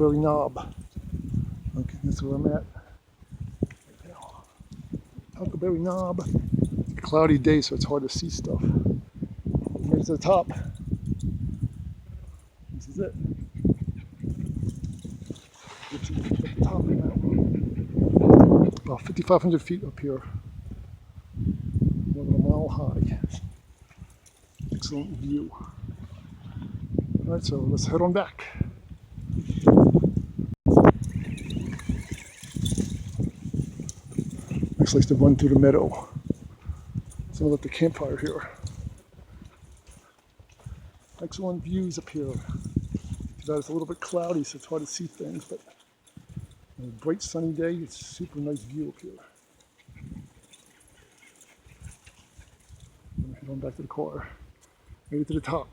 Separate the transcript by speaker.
Speaker 1: Huckleberry Knob. Okay, that's where I'm at right now. Huckleberry Knob. It's a cloudy day, so it's hard to see stuff. Made it to the top. This is it. At the top of the mountain. About 5,500 feet up here. More than a mile high. Excellent view. All right, so let's head on back. Nice place to run through the meadow. Someone lit the campfire here. Excellent views up here. Too bad it's a little bit cloudy, so it's hard to see things, but on a bright sunny day, it's a super nice view up here. I'm gonna head on back to the car. Made it to the top.